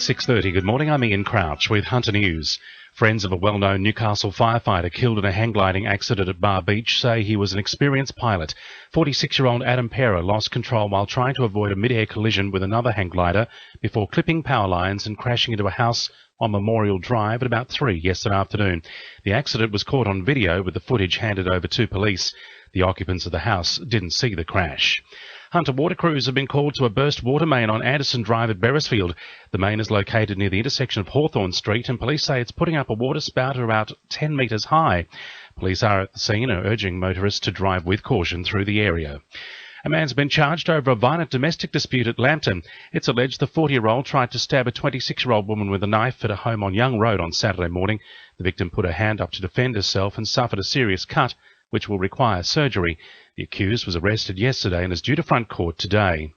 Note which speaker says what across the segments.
Speaker 1: It's 6:30. Good morning, I'm Ian Crouch with Hunter News. Friends of a well-known Newcastle firefighter killed in a hang gliding accident at Bar Beach say he was an experienced pilot. 46-year-old Adam Pera lost control while trying to avoid a mid-air collision with another hang glider before clipping power lines and crashing into a house on Memorial Drive at about 3 yesterday afternoon. The accident was caught on video with the footage handed over to police. The occupants of the house didn't see the crash. Hunter water crews have been called to a burst water main on Anderson Drive at Beresfield. The main is located near the intersection of Hawthorne Street, and police say it's putting up a water spout about 10 metres high. Police are at the scene and are urging motorists to drive with caution through the area. A man's been charged over a violent domestic dispute at Lambton. It's alleged the 40-year-old tried to stab a 26-year-old woman with a knife at a home on Young Road on Saturday morning. The victim put her hand up to defend herself and suffered a serious cut, which will require surgery. The accused was arrested yesterday and is due to front court today.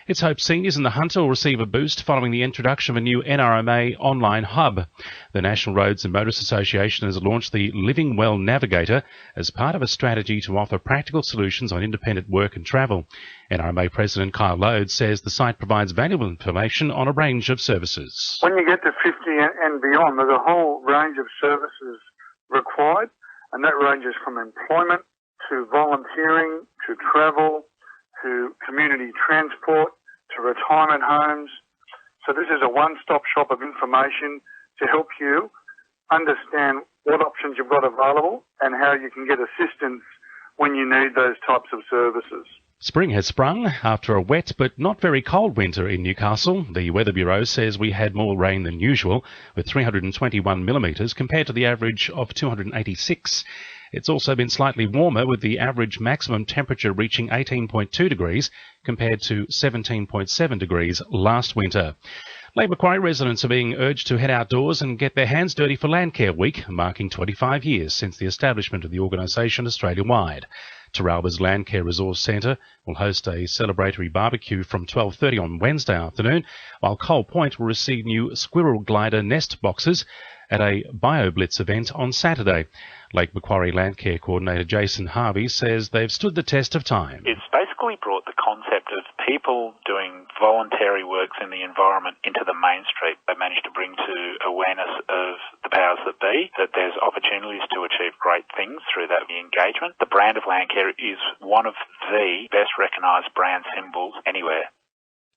Speaker 1: It's hoped seniors in the Hunter will receive a boost following the introduction of a new NRMA online hub. The National Roads and Motorists Association has launched the Living Well Navigator as part of a strategy to offer practical solutions on independent work and travel. NRMA President Kyle Loade says the site provides valuable information on a range of services.
Speaker 2: When you get to 50 and beyond, there's a whole range of services required, and that ranges from employment to volunteering, to travel, to community transport, to retirement homes. So this is a one-stop shop of information to help you understand what options you've got available and how you can get assistance when you need those types of services.
Speaker 1: Spring has sprung after a wet but not very cold winter in Newcastle. The Weather Bureau says we had more rain than usual, with 321 millimetres compared to the average of 286. It's also been slightly warmer, with the average maximum temperature reaching 18.2 degrees compared to 17.7 degrees last winter. Lake Macquarie residents are being urged to head outdoors and get their hands dirty for Landcare Week, marking 25 years since the establishment of the organisation Australia-wide. Terralba's Landcare Resource Centre will host a celebratory barbecue from 12:30 on Wednesday afternoon, while Cole Point will receive new squirrel glider nest boxes at a BioBlitz event on Saturday. Lake Macquarie Landcare Coordinator Jason Harvey says they've stood the test of time.
Speaker 3: It's basically brought the concept of people doing voluntary works in the environment into the mainstream. They managed to bring to awareness of the powers that be that there's opportunities to achieve great things through that engagement. The brand of Landcare is one of the best recognised brand symbols anywhere.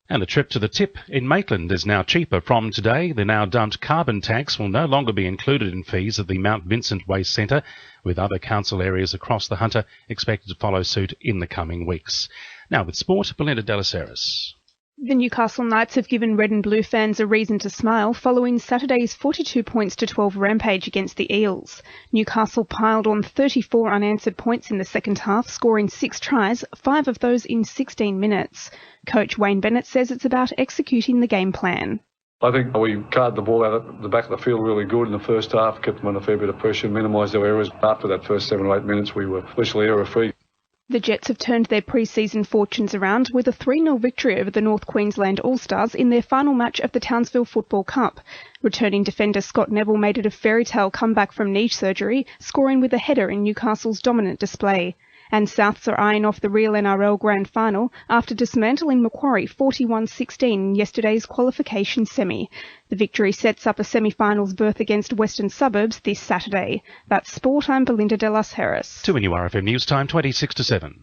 Speaker 1: And the trip to the tip in Maitland is now cheaper from today. The now dumped carbon tax will no longer be included in fees at the Mount Vincent Waste Centre, with other council areas across the Hunter expected to follow suit in the coming weeks. Now with sport, Belinda Delaceres.
Speaker 4: The Newcastle Knights have given red and blue fans a reason to smile following Saturday's 42-12 rampage against the Eels. Newcastle piled on 34 unanswered points in the second half, scoring 6 tries, 5 of those in 16 minutes. Coach Wayne Bennett says it's about executing the game plan.
Speaker 5: I think we carved the ball out at the back of the field really good in the first half, kept them under a fair bit of pressure, minimised our errors. After that first 7 or 8 minutes, we were virtually error-free.
Speaker 4: The Jets have turned their pre-season fortunes around with a 3-0 victory over the North Queensland All-Stars in their final match of the Townsville Football Cup. Returning defender Scott Neville made it a fairy-tale comeback from knee surgery, scoring with a header in Newcastle's dominant display. And Souths are eyeing off the real NRL Grand Final after dismantling Macquarie 41-16 in yesterday's qualification semi. The victory sets up a semi-finals berth against Western Suburbs this Saturday. That's Sport, I'm Belinda Delas Harris.
Speaker 1: 2NURFM News Time 26 to 7.